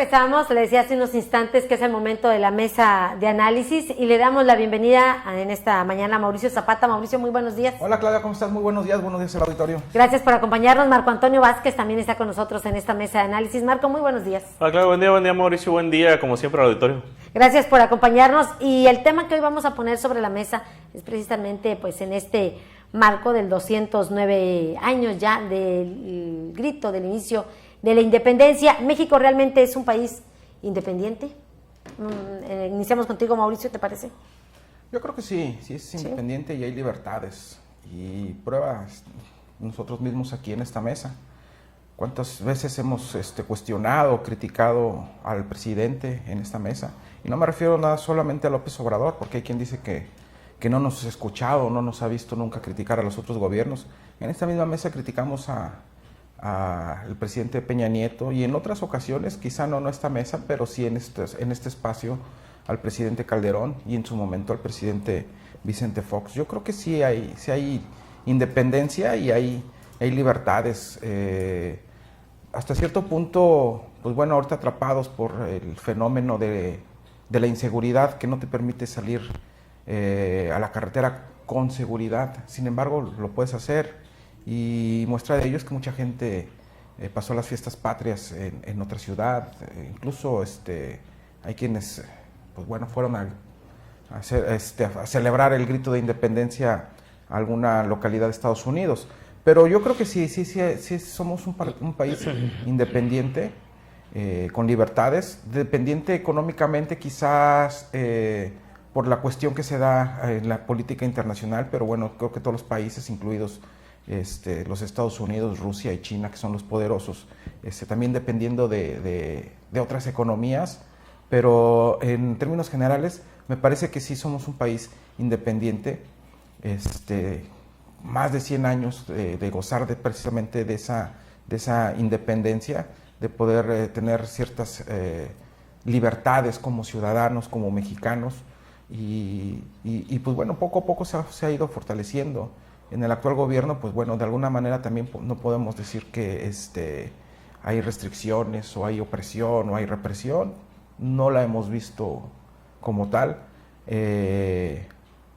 regresamos, le decía hace unos instantes que es el momento de la mesa de análisis y le damos la bienvenida en esta mañana a Mauricio Zapata. Mauricio, muy buenos días. Hola Claudia, ¿cómo estás? Muy buenos días al auditorio. Gracias por acompañarnos. Marco Antonio Vázquez también está con nosotros en esta mesa de análisis. Marco, muy buenos días. Hola Claudia, buen día Mauricio, buen día como siempre al auditorio. Gracias por acompañarnos y el tema que hoy vamos a poner sobre la mesa es precisamente pues en este marco del 209 años ya del grito del inicio de la independencia. ¿México realmente es un país independiente? Iniciamos contigo, Mauricio, ¿te parece? Yo creo que sí es independiente y hay libertades y pruebas nosotros mismos aquí en esta mesa. ¿Cuántas veces hemos cuestionado, criticado al presidente en esta mesa? Y no me refiero nada solamente a López Obrador, porque hay quien dice que no nos ha escuchado, no nos ha visto nunca criticar a los otros gobiernos. En esta misma mesa criticamos al presidente Peña Nieto y en otras ocasiones, quizá no en esta mesa, pero sí en este espacio, al presidente Calderón y en su momento al presidente Vicente Fox. Yo creo que sí hay independencia y hay libertades. Hasta cierto punto, pues bueno, ahorita atrapados por el fenómeno de la inseguridad que no te permite salir a la carretera con seguridad. Sin embargo, lo puedes hacer. Y muestra de ello es que mucha gente pasó las fiestas patrias en otra ciudad, incluso hay quienes pues bueno, fueron a celebrar el grito de independencia a alguna localidad de Estados Unidos. Pero yo creo que sí somos un país independiente, con libertades, dependiente económicamente quizás por la cuestión que se da en la política internacional, pero bueno, creo que todos los países, incluidos los Estados Unidos, Rusia y China, que son los poderosos, también dependiendo de otras economías, pero en términos generales me parece que sí somos un país independiente, más de 100 años de gozar precisamente de esa independencia, de poder tener ciertas libertades como ciudadanos, como mexicanos, y pues bueno, poco a poco se ha ido fortaleciendo. En el actual gobierno, pues bueno, de alguna manera también no podemos decir que hay restricciones o hay opresión o hay represión. No la hemos visto como tal,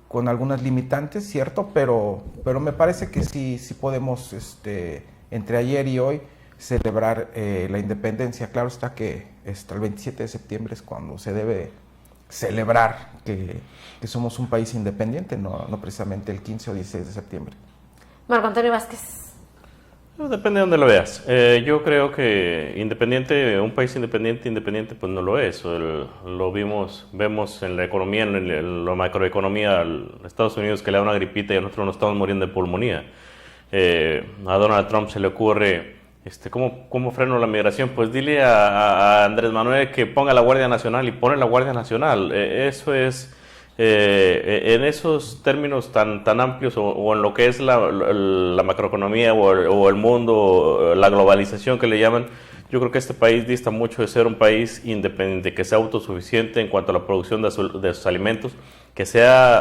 con algunas limitantes, cierto, pero me parece que sí podemos, entre ayer y hoy, celebrar la independencia. Claro está que el 27 de septiembre es cuando se debe celebrar que somos un país independiente, no precisamente el 15 o 16 de septiembre. Marco Antonio Vázquez. Depende de dónde lo veas. Yo creo que un país independiente pues no lo es. Vemos en la economía, en la macroeconomía, a Estados Unidos que le da una gripita y a nosotros nos estamos muriendo de pulmonía. A Donald Trump se le ocurre ¿cómo freno la migración? Pues dile a Andrés Manuel que ponga la Guardia Nacional y pone la Guardia Nacional. Eso es, en esos términos tan amplios o en lo que es la macroeconomía o el mundo, la globalización que le llaman, yo creo que este país dista mucho de ser un país independiente, que sea autosuficiente en cuanto a la producción de sus alimentos, que sea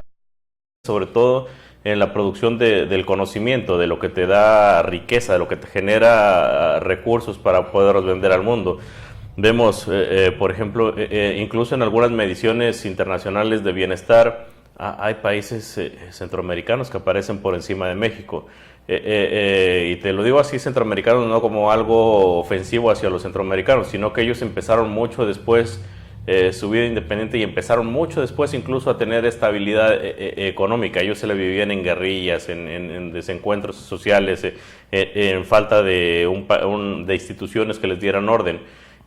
sobre todo en la producción del conocimiento, de lo que te da riqueza, de lo que te genera recursos para poderlos vender al mundo. Vemos, por ejemplo, incluso en algunas mediciones internacionales de bienestar, hay países centroamericanos que aparecen por encima de México. Y te lo digo así, centroamericanos, no como algo ofensivo hacia los centroamericanos, sino que ellos empezaron mucho después su vida independiente y empezaron mucho después incluso a tener estabilidad económica. Ellos se la vivían en guerrillas, en desencuentros sociales, en falta de instituciones que les dieran orden.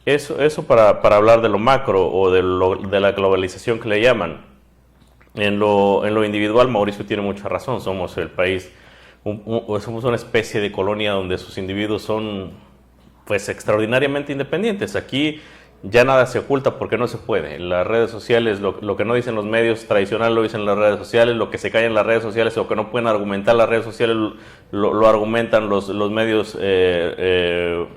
Eso para hablar de lo macro o de la globalización que le llaman. En lo individual, Mauricio tiene mucha razón. Somos el país, somos una especie de colonia donde sus individuos son pues extraordinariamente independientes. Aquí ya nada se oculta porque no se puede. En las redes sociales, lo que no dicen los medios tradicionales lo dicen las redes sociales, lo que se cae en las redes sociales o que no pueden argumentar las redes sociales lo argumentan los medios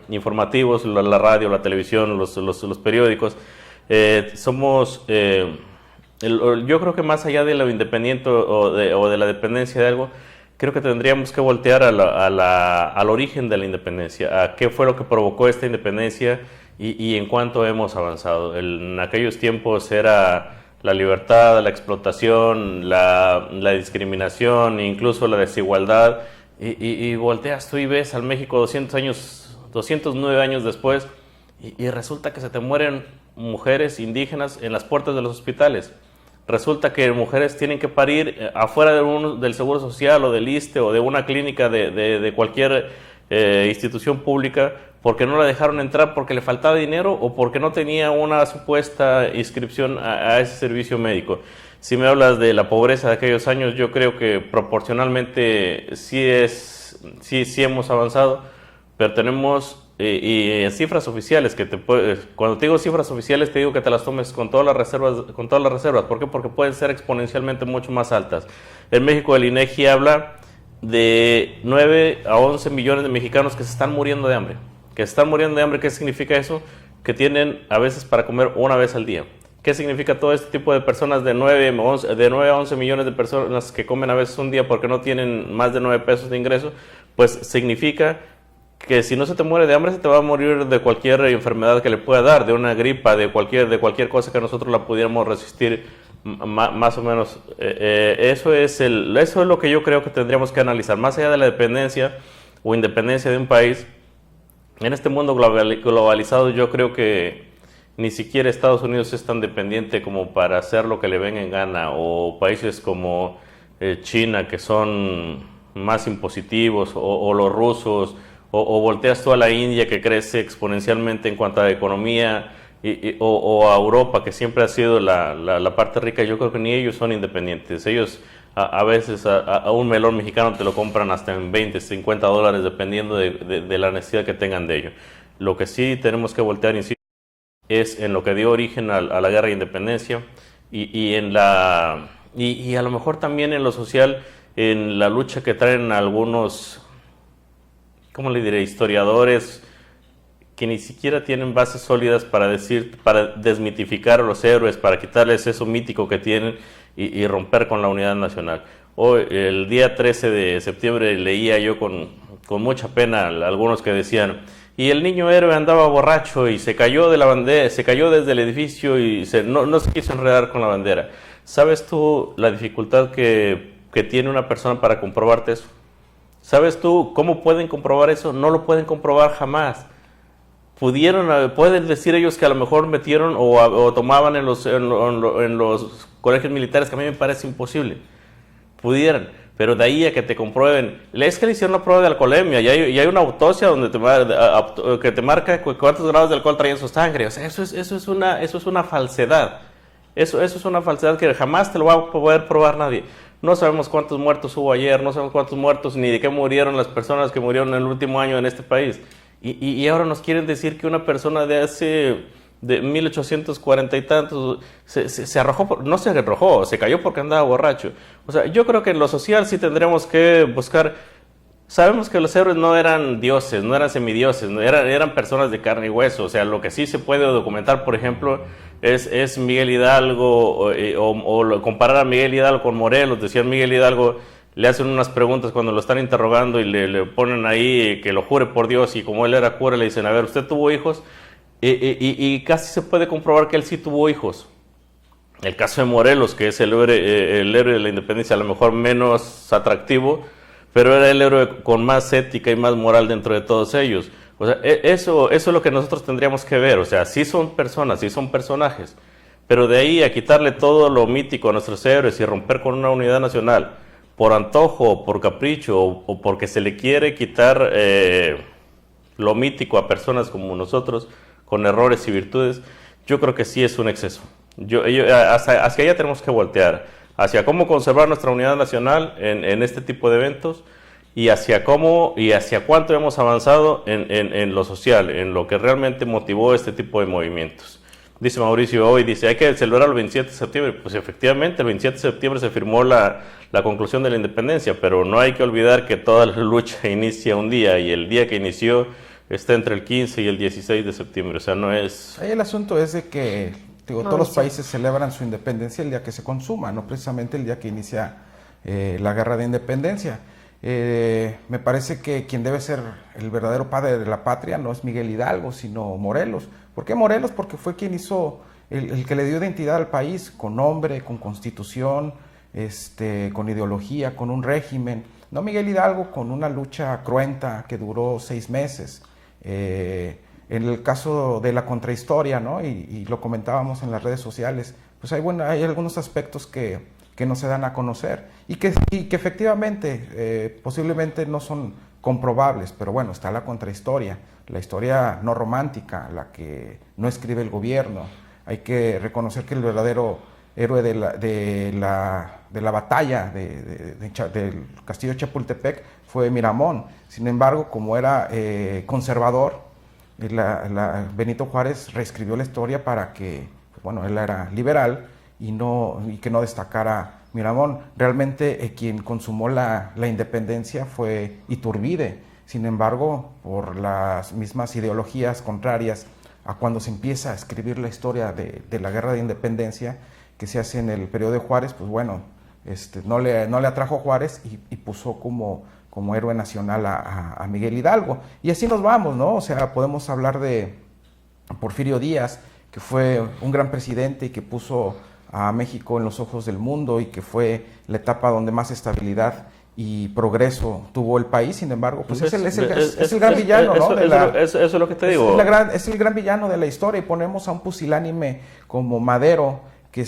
informativos, la radio, la televisión, los periódicos. Yo creo que más allá de lo independiente o de la dependencia de algo, creo que tendríamos que voltear al origen de la independencia, a qué fue lo que provocó esta independencia y en cuánto hemos avanzado. En aquellos tiempos era la libertad, la explotación, la discriminación, incluso la desigualdad, y volteas tú y ves al México 209 años después, y resulta que se te mueren mujeres indígenas en las puertas de los hospitales. Resulta que mujeres tienen que parir afuera del Seguro Social o del ISSSTE o de una clínica de cualquier institución pública, porque no la dejaron entrar porque le faltaba dinero o porque no tenía una supuesta inscripción a ese servicio médico. Si me hablas de la pobreza de aquellos años, yo creo que proporcionalmente sí hemos avanzado, pero tenemos y en cifras oficiales, cuando te digo cifras oficiales te digo que te las tomes con todas las reservas. ¿Por qué? Porque pueden ser exponencialmente mucho más altas. En México el INEGI habla de 9 a 11 millones de mexicanos que se están muriendo de hambre. ¿Qué significa eso? Que tienen a veces para comer una vez al día. ¿Qué significa todo este tipo de personas de 9 a 11 millones de personas que comen a veces un día porque no tienen más de 9 pesos de ingreso? Pues significa que si no se te muere de hambre, se te va a morir de cualquier enfermedad que le pueda dar, de una gripa, de cualquier cosa que nosotros la pudiéramos resistir más o menos. Eso es lo que yo creo que tendríamos que analizar, más allá de la dependencia o independencia de un país. En este mundo globalizado yo creo que ni siquiera Estados Unidos es tan dependiente como para hacer lo que le venga en gana, o países como China, que son más impositivos, o los rusos, o volteas tú a la India, que crece exponencialmente en cuanto a la economía, o a Europa, que siempre ha sido la parte rica. Yo creo que ni ellos son independientes. Ellos a veces a un melón mexicano te lo compran hasta en 20, 50 dólares, dependiendo de la necesidad que tengan de ello. Lo que sí tenemos que voltear, insisto, es en lo que dio origen a la guerra de independencia, y a lo mejor también en lo social, en la lucha que traen algunos, ¿cómo le diré?, historiadores que ni siquiera tienen bases sólidas para desmitificar a los héroes, para quitarles eso mítico que tienen y romper con la unidad nacional. Hoy, el día 13 de septiembre, leía yo con mucha pena algunos que decían: y el niño héroe andaba borracho y se cayó de la bandera, se cayó desde el edificio y no se quiso enredar con la bandera. ¿Sabes tú la dificultad que tiene una persona para comprobarte eso? ¿Sabes tú cómo pueden comprobar eso? No lo pueden comprobar jamás. Pueden decir ellos que a lo mejor metieron o tomaban en los colegios militares, que a mí me parece imposible. Pudieran, pero de ahí a que te comprueben, es que le hicieron una prueba de alcoholemia y hay una autopsia donde que te marca cuántos grados de alcohol traía en su sangre. O sea, eso es una falsedad. Eso es una falsedad que jamás te lo va a poder probar nadie. No sabemos cuántos muertos hubo ayer, no sabemos cuántos muertos ni de qué murieron las personas que murieron en el último año en este país. Y ahora nos quieren decir que una persona de 1840 y tantos se arrojó, no se arrojó, se cayó porque andaba borracho. O sea, yo creo que en lo social sí tendremos que buscar. Sabemos que los héroes no eran dioses, no eran semidioses, eran personas de carne y hueso. O sea, lo que sí se puede documentar, por ejemplo, es Miguel Hidalgo, o comparar a Miguel Hidalgo con Morelos. Decían Miguel Hidalgo, le hacen unas preguntas cuando lo están interrogando y le ponen ahí que lo jure por Dios, y como él era cura le dicen: a ver, ¿usted tuvo hijos? Y casi se puede comprobar que él sí tuvo hijos. El caso de Morelos, que es el héroe de la independencia, a lo mejor menos atractivo, pero era el héroe con más ética y más moral dentro de todos ellos. O sea, eso es lo que nosotros tendríamos que ver. O sea, sí son personas, sí son personajes, pero de ahí a quitarle todo lo mítico a nuestros héroes y romper con una unidad nacional por antojo, por capricho, o porque se le quiere quitar lo mítico a personas como nosotros, con errores y virtudes, yo creo que sí es un exceso. Hacia allá tenemos que voltear, hacia cómo conservar nuestra unidad nacional en este tipo de eventos, y hacia cuánto hemos avanzado en lo social, en lo que realmente motivó este tipo de movimientos. Dice Mauricio hoy, hay que celebrar el 27 de septiembre. Pues efectivamente, el 27 de septiembre se firmó la conclusión de la independencia, pero no hay que olvidar que toda la lucha inicia un día, y el día que inició está entre el 15 y el 16 de septiembre. O sea, no es... Ahí el asunto es de que todos los países celebran su independencia el día que se consuma, no precisamente el día que inicia la guerra de independencia. Me parece que quien debe ser el verdadero padre de la patria no es Miguel Hidalgo, sino Morelos, ¿Por qué Morelos? Porque fue quien hizo, el que le dio identidad al país, con nombre, con constitución, con ideología, con un régimen. No Miguel Hidalgo con una lucha cruenta que duró 6 meses. En el caso de la contrahistoria, ¿no? Y lo comentábamos en las redes sociales, pues hay algunos aspectos que no se dan a conocer y que efectivamente posiblemente no son comprobables, pero bueno, está la contrahistoria, la historia no romántica, la que no escribe el gobierno. Hay que reconocer que el verdadero héroe de la batalla del castillo de Chapultepec fue Miramón. Sin embargo, como era conservador, Benito Juárez reescribió la historia para que, bueno, él era liberal y que no destacara Miramón. Realmente quien consumó la independencia fue Iturbide. Sin embargo, por las mismas ideologías contrarias a cuando se empieza a escribir la historia de la guerra de independencia que se hace en el periodo de Juárez, pues bueno, no le atrajo Juárez y puso como héroe nacional a Miguel Hidalgo. Y así nos vamos, ¿no? O sea, podemos hablar de Porfirio Díaz, que fue un gran presidente y que puso a México en los ojos del mundo y que fue la etapa donde más estabilidad y progreso tuvo el país. Sin embargo, pues es el gran villano, ¿no? Eso es lo que te digo. Es el gran villano de la historia, y ponemos a un pusilánime como Madero, que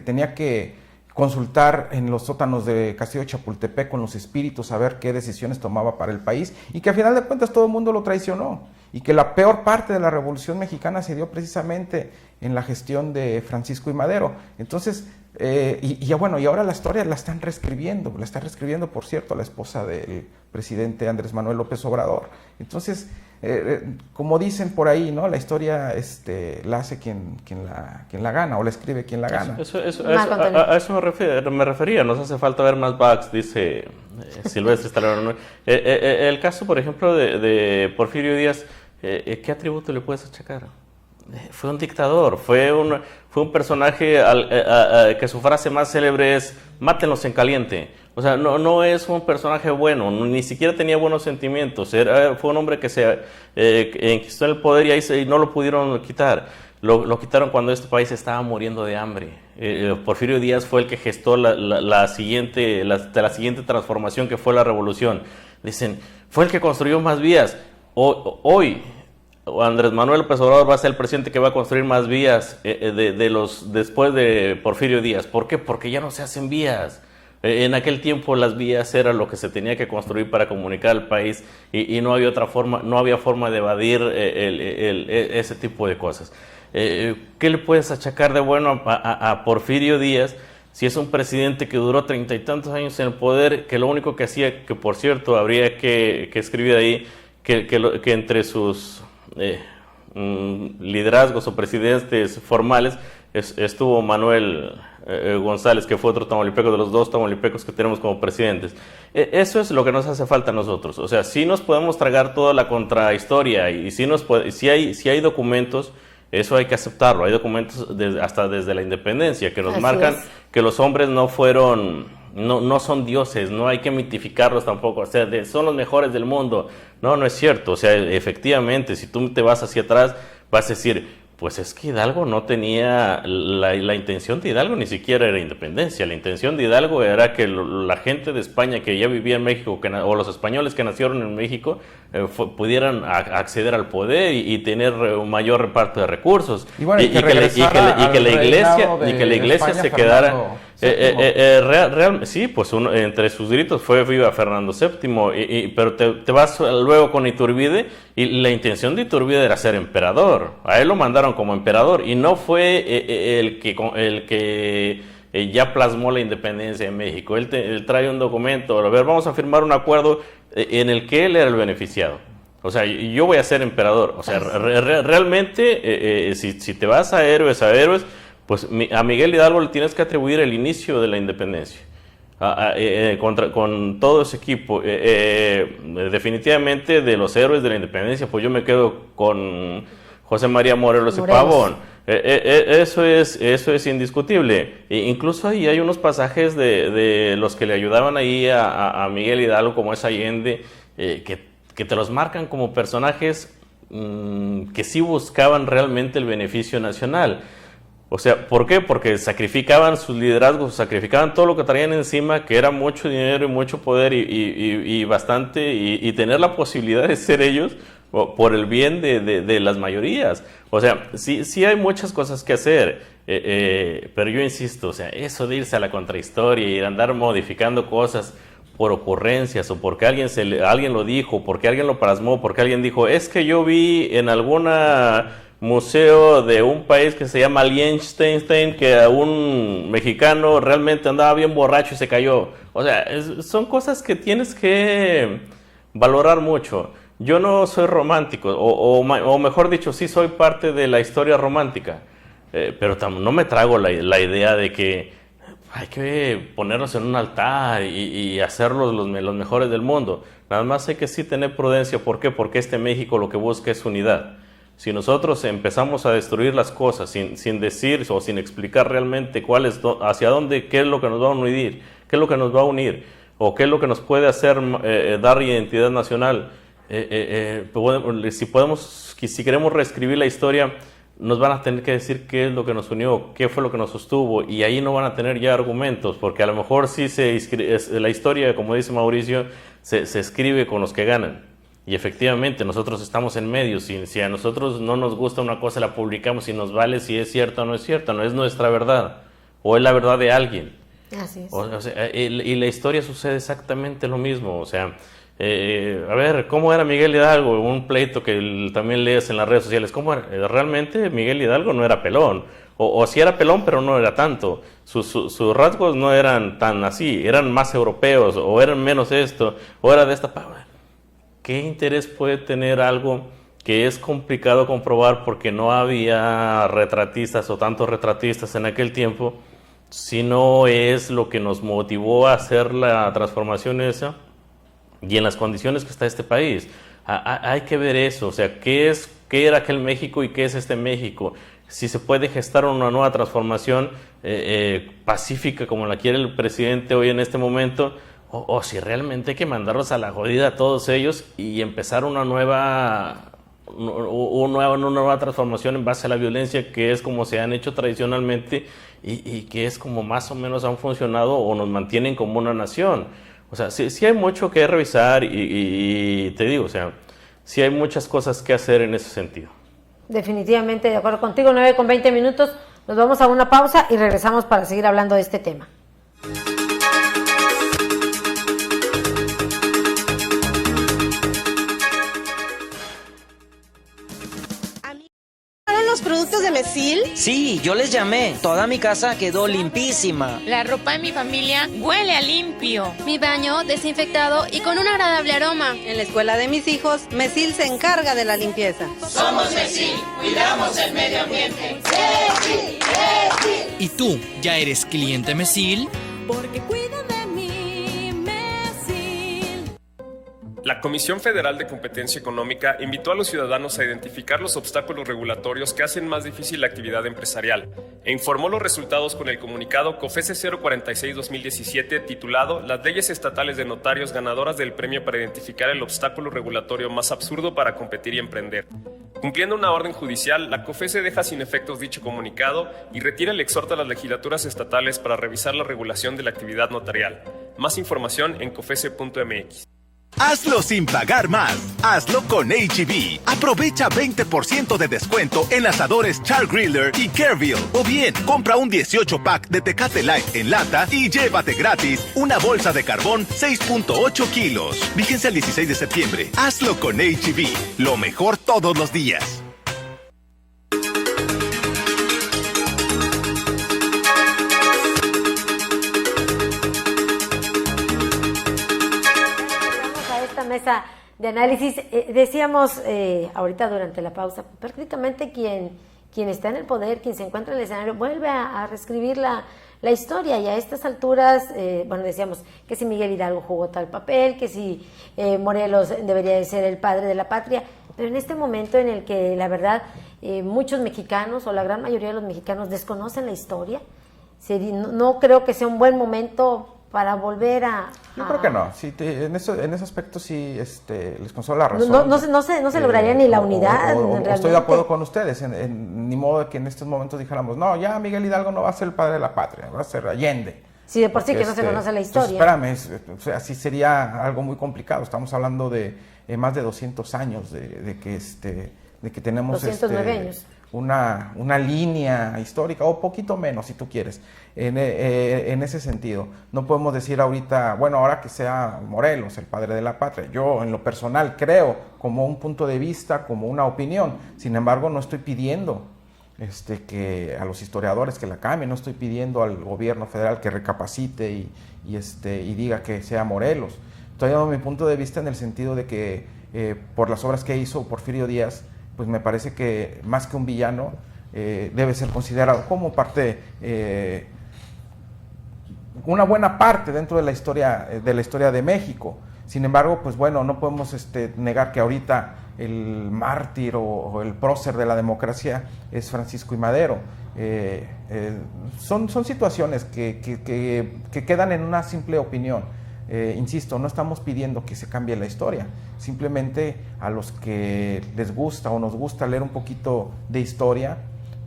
tenía que consultar en los sótanos de Castillo de Chapultepec con los espíritus a ver qué decisiones tomaba para el país, y que a final de cuentas todo el mundo lo traicionó, y que la peor parte de la Revolución Mexicana se dio precisamente en la gestión de Francisco I. Madero. Entonces, y ahora la historia la está reescribiendo, por cierto, la esposa del presidente Andrés Manuel López Obrador. Entonces, como dicen por ahí, ¿no? La historia la hace quien la gana, o la escribe quien la gana. A eso me refería. Nos hace falta ver más backs, dice Silvestre Stallone. El caso, por ejemplo, de Porfirio Díaz, ¿qué atributo le puedes achacar? Fue un dictador, fue un personaje que su frase más célebre es "mátenlos en caliente". O sea, no es un personaje bueno, ni siquiera tenía buenos sentimientos. Fue un hombre que se enquistó en el poder y ahí no lo pudieron quitar. Lo quitaron cuando este país estaba muriendo de hambre. Porfirio Díaz fue el que gestó la siguiente transformación, que fue la revolución. Dicen, fue el que construyó más vías. Hoy Andrés Manuel López Obrador va a ser el presidente que va a construir más vías después de Porfirio Díaz. ¿Por qué? Porque ya no se hacen vías. En aquel tiempo las vías era lo que se tenía que construir para comunicar al país, y no había otra forma, no había forma de evadir ese tipo de cosas. ¿Qué le puedes achacar de bueno a Porfirio Díaz si es un presidente que duró 30 y tantos años en el poder, que lo único que hacía, que por cierto habría que escribir ahí, que entre sus liderazgos o presidentes formales estuvo Manuel González, que fue otro tamaulipeco, de los 2 tamaulipecos que tenemos como presidentes? Eso es lo que nos hace falta a nosotros. O sea, sí nos podemos tragar toda la contrahistoria, y si hay documentos, eso hay que aceptarlo. Hay documentos hasta desde la independencia que nos Así marcan es. que los hombres no son dioses, no hay que mitificarlos tampoco. O sea, son los mejores del mundo. No es cierto. O sea, efectivamente, si tú te vas hacia atrás, vas a decir, pues es que Hidalgo no tenía, la intención de Hidalgo ni siquiera era independencia. La intención de Hidalgo era que la gente de España que ya vivía en México, o los españoles que nacieron en México, pudieran acceder al poder y tener un mayor reparto de recursos. Y bueno, que la iglesia se quedara. Sí, pues entre sus gritos fue viva Fernando VII, pero te vas luego con Iturbide, y la intención de Iturbide era ser emperador. A él lo mandaron como emperador, y no fue el que ya plasmó la independencia de México. Él trae un documento, a ver, vamos a firmar un acuerdo en el que él era el beneficiado. O sea, yo voy a ser emperador. O sea, realmente, si te vas a héroes, pues a Miguel Hidalgo le tienes que atribuir el inicio de la independencia, con todo ese equipo. Definitivamente, de los héroes de la independencia, pues yo me quedo con José María Morelos y Pavón. Eso es indiscutible. Incluso ahí hay unos pasajes de los que le ayudaban ahí a Miguel Hidalgo, como es Allende, que te los marcan como personajes que sí buscaban realmente el beneficio nacional. O sea, ¿por qué? Porque sacrificaban sus liderazgos, sacrificaban todo lo que traían encima, que era mucho dinero y mucho poder y bastante, y tener la posibilidad de ser ellos por el bien de las mayorías. O sea, sí hay muchas cosas que hacer, pero yo insisto, o sea, eso de irse a la contrahistoria y andar modificando cosas por ocurrencias o porque alguien lo dijo, porque alguien lo plasmó, porque alguien dijo, es que yo vi en alguna museo de un país que se llama Liechtenstein que a un mexicano realmente andaba bien borracho y se cayó. O sea, son cosas que tienes que valorar mucho. Yo no soy romántico, o mejor dicho, sí soy parte de la historia romántica, pero no me trago la idea de que hay que ponernos en un altar y hacerlos los mejores del mundo. Nada más hay que sí tener prudencia. ¿Por qué? Porque este México lo que busca es unidad. Si nosotros empezamos a destruir las cosas sin decir o sin explicar realmente hacia dónde, qué es lo que nos va a unir, qué es lo que nos va a unir, o qué es lo que nos puede hacer dar identidad nacional, si queremos reescribir la historia, nos van a tener que decir qué es lo que nos unió, qué fue lo que nos sostuvo, y ahí no van a tener ya argumentos, porque a lo mejor sí la historia, como dice Mauricio, se escribe con los que ganan. Y efectivamente, nosotros estamos en medio. Si a nosotros no nos gusta una cosa, la publicamos y nos vale si es cierta o no es cierta. No es nuestra verdad, o es la verdad de alguien. Así es. O sea, y la historia sucede exactamente lo mismo. O sea, a ver, ¿cómo era Miguel Hidalgo? Un pleito que también lees en las redes sociales. ¿Cómo era? Realmente Miguel Hidalgo no era pelón. O sí era pelón, pero no era tanto. Sus rasgos no eran tan así. Eran más europeos, o eran menos esto, o era de esta... ¿Qué interés puede tener algo que es complicado comprobar porque no había retratistas o tantos retratistas en aquel tiempo, si no es lo que nos motivó a hacer la transformación esa y en las condiciones que está este país? Hay que ver eso, o sea, ¿qué era aquel México y qué es este México? Si se puede gestar una nueva transformación pacífica como la quiere el presidente hoy en este momento, o si realmente hay que mandarlos a la jodida a todos ellos y empezar una nueva transformación en base a la violencia, que es como se han hecho tradicionalmente y que es como más o menos han funcionado o nos mantienen como una nación. O sea, sí hay mucho que revisar y te digo, o sea, sí hay muchas cosas que hacer en ese sentido. Definitivamente de acuerdo contigo. 9:20. Nos vamos a una pausa y regresamos para seguir hablando de este tema. ¿Los productos de Mesil? Sí, yo les llamé. Toda mi casa quedó limpísima. La ropa de mi familia huele a limpio. Mi baño desinfectado y con un agradable aroma. En la escuela de mis hijos, Mesil se encarga de la limpieza. Somos Mesil, cuidamos el medio ambiente. Mesil, Mesil. ¿Y tú, ya eres cliente Mesil? Porque cuida de mí, Mesil. La Comisión Federal de Competencia Económica invitó a los ciudadanos a identificar los obstáculos regulatorios que hacen más difícil la actividad empresarial e informó los resultados con el comunicado COFESE 046-2017 titulado Las leyes estatales de notarios ganadoras del premio para identificar el obstáculo regulatorio más absurdo para competir y emprender. Cumpliendo una orden judicial, la COFESE deja sin efectos dicho comunicado y retira el exhorto a las legislaturas estatales para revisar la regulación de la actividad notarial. Más información en cofese.mx. Hazlo sin pagar más. Hazlo con H-E-B. Aprovecha 20% de descuento en asadores Char-Griller y Kerrville. O bien, compra un 18-pack de Tecate Light en lata y llévate gratis una bolsa de carbón 6.8 kilos. Fíjense el 16 de septiembre. Hazlo con H-E-B. Lo mejor todos los días. Mesa de análisis, decíamos ahorita durante la pausa, prácticamente quien está en el poder, quien se encuentra en el escenario, vuelve a reescribir la historia, y a estas alturas, bueno, decíamos que si Miguel Hidalgo jugó tal papel, que si Morelos debería de ser el padre de la patria, pero en este momento en el que la verdad muchos mexicanos o la gran mayoría de los mexicanos desconocen la historia, no creo que sea un buen momento para volver a... Yo creo que no, sí, en ese aspecto sí les concedo la razón. No se lograría ni la unidad. Estoy de acuerdo con ustedes, ni modo de que en estos momentos dijéramos, no, ya Miguel Hidalgo no va a ser el padre de la patria, va a ser Allende. Sí, de por sí que no se conoce la historia. Espérame, o sea, así sería algo muy complicado. Estamos hablando de más de 200 años de que tenemos 209 años. Una línea histórica, o poquito menos si tú quieres, en ese sentido. No podemos decir ahorita, bueno, ahora que sea Morelos el padre de la patria. Yo en lo personal creo, como un punto de vista, como una opinión. Sin embargo, no estoy pidiendo que a los historiadores que la cambien, no estoy pidiendo al gobierno federal que recapacite y diga que sea Morelos. Estoy dando mi punto de vista en el sentido de que por las obras que hizo Porfirio Díaz, pues me parece que más que un villano debe ser considerado como parte, una buena parte dentro de la historia de México. Sin embargo, pues bueno, no podemos negar que ahorita el mártir o el prócer de la democracia es Francisco I. Madero. Son situaciones que quedan en una simple opinión. Insisto, no estamos pidiendo que se cambie la historia, simplemente a los que les gusta o nos gusta leer un poquito de historia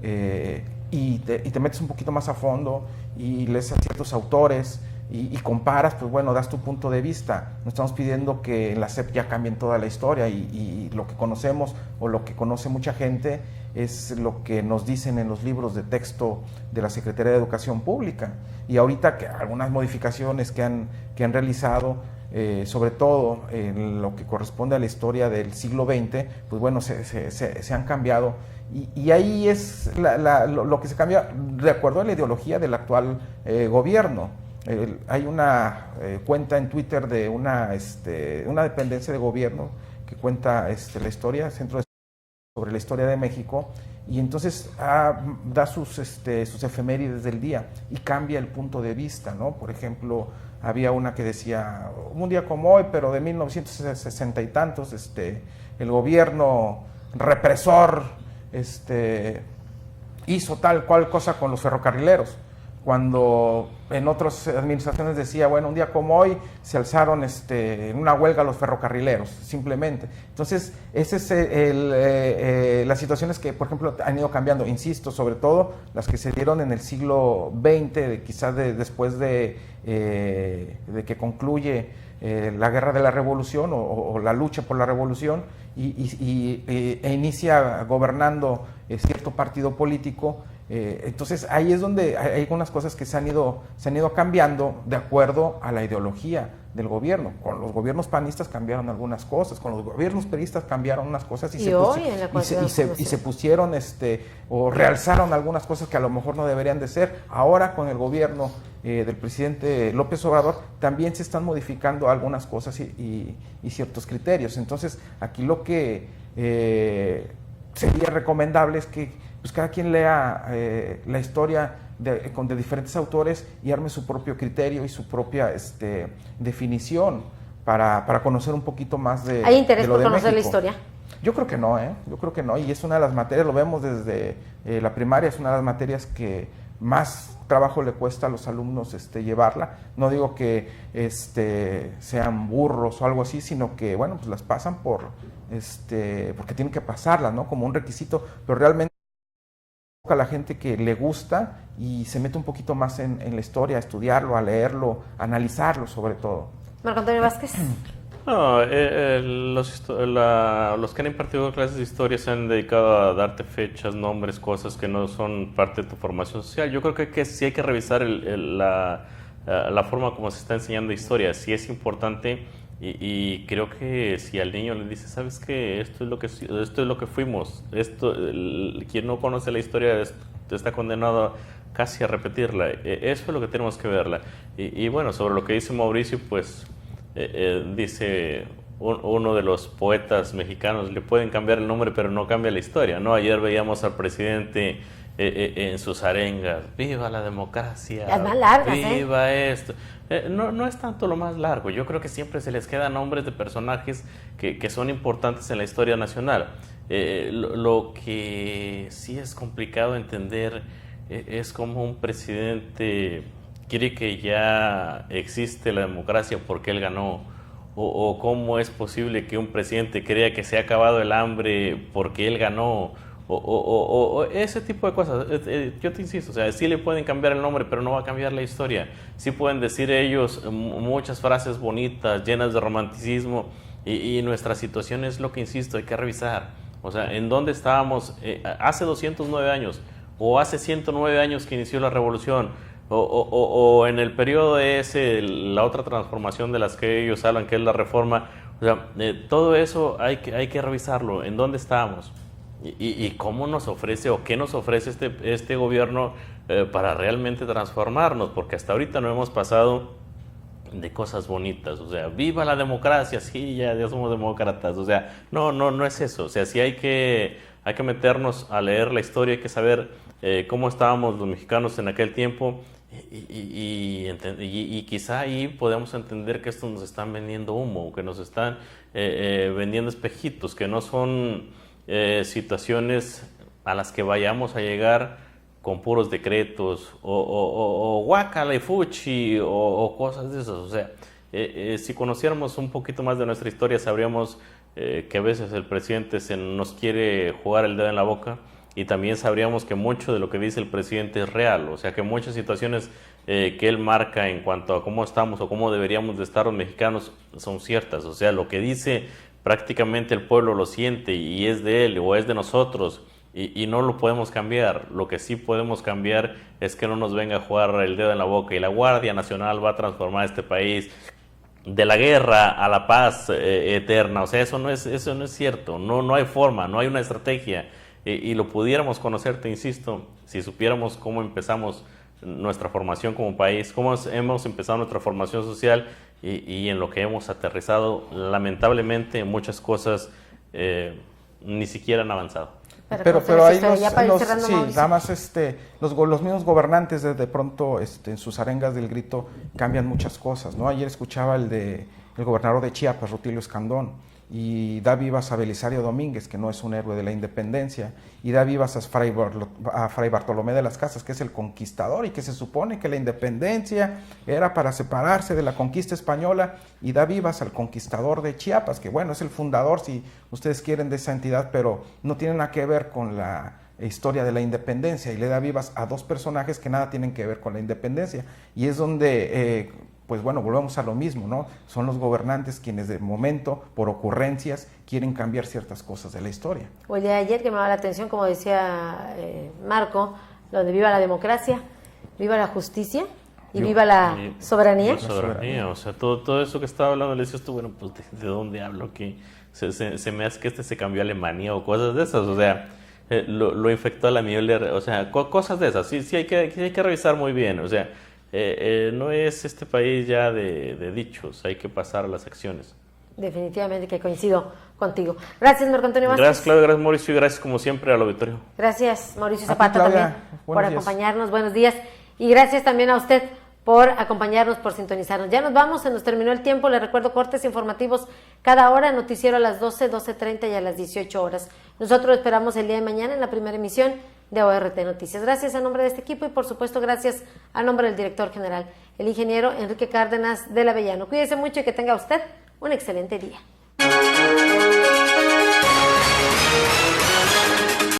y te metes un poquito más a fondo y lees a ciertos autores y comparas, pues bueno, das tu punto de vista. No estamos pidiendo que en la SEP ya cambien toda la historia y lo que conocemos o lo que conoce mucha gente es lo que nos dicen en los libros de texto de la Secretaría de Educación Pública. Y ahorita que algunas modificaciones que han realizado, sobre todo en lo que corresponde a la historia del siglo XX, pues bueno, se han cambiado. Y ahí es lo que se cambia de acuerdo a la ideología del actual gobierno. Hay una cuenta en Twitter de una dependencia de gobierno que cuenta la historia, sobre la historia de México, y entonces da sus efemérides del día y cambia el punto de vista, ¿no? Por ejemplo, había una que decía, un día como hoy, pero de 1960 y tantos, el gobierno represor hizo tal cual cosa con los ferrocarrileros, cuando en otras administraciones decía, bueno, un día como hoy se alzaron en una huelga los ferrocarrileros, simplemente. Entonces, esa es las situaciones que, por ejemplo, han ido cambiando, insisto, sobre todo las que se dieron en el siglo XX, quizás después de que concluye la guerra de la revolución o la lucha por la revolución e inicia gobernando cierto partido político. Entonces ahí es donde hay algunas cosas que se han ido cambiando de acuerdo a la ideología del gobierno. Con los gobiernos panistas cambiaron algunas cosas, con los gobiernos peristas cambiaron unas cosas y se pusieron o realzaron algunas cosas que a lo mejor no deberían de ser. Ahora con el gobierno del presidente López Obrador también se están modificando algunas cosas y ciertos criterios. Entonces aquí lo que sería recomendable es que pues cada quien lea la historia de diferentes autores y arme su propio criterio y su propia definición para conocer un poquito más de ¿Hay interés de lo por de conocer México. la historia? Yo creo que no, yo creo que no, y es una de las materias, lo vemos desde la primaria, es una de las materias que más trabajo le cuesta a los alumnos llevarla. No digo que sean burros o algo así, sino que, bueno, pues las pasan porque tienen que pasarlas, ¿no? Como un requisito, pero realmente a la gente que le gusta y se mete un poquito más en la historia, a estudiarlo, a leerlo, a analizarlo sobre todo. Marco Antonio Vázquez. No, los que han impartido clases de historia se han dedicado a darte fechas, nombres, cosas que no son parte de tu formación social. Yo creo que sí hay que revisar la forma como se está enseñando historia. Sí es importante y creo que si al niño le dice, ¿sabes qué? Esto es lo que fuimos. Quien no conoce la historia está condenado casi a repetirla. Eso es lo que tenemos que verla. Y bueno, sobre lo que dice Mauricio, pues dice uno de los poetas mexicanos, le pueden cambiar el nombre pero no cambia la historia, ¿no? Ayer veíamos al presidente en sus arengas, viva la democracia, las más largas, viva esto. No es tanto lo más largo, yo creo que siempre se les quedan nombres de personajes que son importantes en la historia nacional. Lo que sí es complicado entender es como un presidente cree que ya existe la democracia porque él ganó, o cómo es posible que un presidente crea que se ha acabado el hambre porque él ganó, o ese tipo de cosas. Yo te insisto, o sea, sí le pueden cambiar el nombre, pero no va a cambiar la historia. Sí pueden decir ellos muchas frases bonitas, llenas de romanticismo, y nuestra situación es lo que, insisto, hay que revisar. O sea, ¿en dónde estábamos hace 209 años? ¿O hace 109 años que inició la revolución? O en el periodo ese, la otra transformación de las que ellos hablan, que es la reforma. O sea, todo eso hay que revisarlo. ¿En dónde estábamos? Y cómo nos ofrece o qué nos ofrece este gobierno para realmente transformarnos, porque hasta ahorita no hemos pasado de cosas bonitas. O sea, viva la democracia, sí, ya somos demócratas. O sea, no es eso. O sea, sí hay que meternos a leer la historia, hay que saber cómo estábamos los mexicanos en aquel tiempo, y quizá ahí podemos entender que esto nos están vendiendo humo, que nos están vendiendo espejitos, que no son situaciones a las que vayamos a llegar con puros decretos o guácala y fuchi o cosas de esas. O sea, si conociéramos un poquito más de nuestra historia, sabríamos que a veces el presidente nos quiere jugar el dedo en la boca, y también sabríamos que mucho de lo que dice el presidente es real. O sea, que muchas situaciones que él marca en cuanto a cómo estamos o cómo deberíamos de estar los mexicanos son ciertas. O sea, lo que dice prácticamente el pueblo lo siente y es de él o es de nosotros, y no lo podemos cambiar. Lo que sí podemos cambiar es que no nos venga a jugar el dedo en la boca, y la Guardia Nacional va a transformar este país de la guerra a la paz eterna. O sea, eso no es cierto. No hay forma, no hay una estrategia, y lo pudiéramos conocer, te insisto, si supiéramos cómo empezamos nuestra formación como país, cómo hemos empezado nuestra formación social, y en lo que hemos aterrizado. Lamentablemente muchas cosas ni siquiera han avanzado. Pero ahí nada más los mismos gobernantes de pronto en sus arengas del grito cambian muchas cosas, ¿no? Ayer escuchaba el gobernador de Chiapas, Rutilio Escandón, y da vivas a Belisario Domínguez, que no es un héroe de la independencia, y da vivas a Fray Bartolomé de las Casas, que es el conquistador, y que se supone que la independencia era para separarse de la conquista española, y da vivas al conquistador de Chiapas, que bueno, es el fundador, si ustedes quieren, de esa entidad, pero no tiene nada que ver con la historia de la independencia, y le da vivas a dos personajes que nada tienen que ver con la independencia, y es donde pues bueno, volvemos a lo mismo, ¿no? Son los gobernantes quienes de momento, por ocurrencias, quieren cambiar ciertas cosas de la historia. Oye, ayer que me llamaba la atención, como decía Marco, lo de viva la democracia, viva la justicia y viva la soberanía. La soberanía, o sea, todo eso que estaba hablando, le decías tú, bueno, pues ¿de dónde hablo? Que se me hace que se cambió a Alemania o cosas de esas, o sea, lo infectó a la Müller, o sea, cosas de esas. Sí hay que revisar muy bien, o sea, no es este país ya de dichos, hay que pasar a las acciones. Definitivamente que coincido contigo. Gracias, Marco Antonio Vázquez. Gracias, Claudia, gracias, Mauricio, y gracias como siempre al auditorio. Gracias, Mauricio Zapata, también por acompañarnos. Buenos días. Y gracias también a usted por acompañarnos, por sintonizarnos. Ya nos vamos, se nos terminó el tiempo. Les recuerdo cortes informativos cada hora, noticiero a las 12, 12:30 y a las 18 horas. Nosotros esperamos el día de mañana en la primera emisión de ORT Noticias. Gracias a nombre de este equipo y por supuesto gracias a nombre del director general, el ingeniero Enrique Cárdenas del Avellano. Cuídese mucho y que tenga usted un excelente día.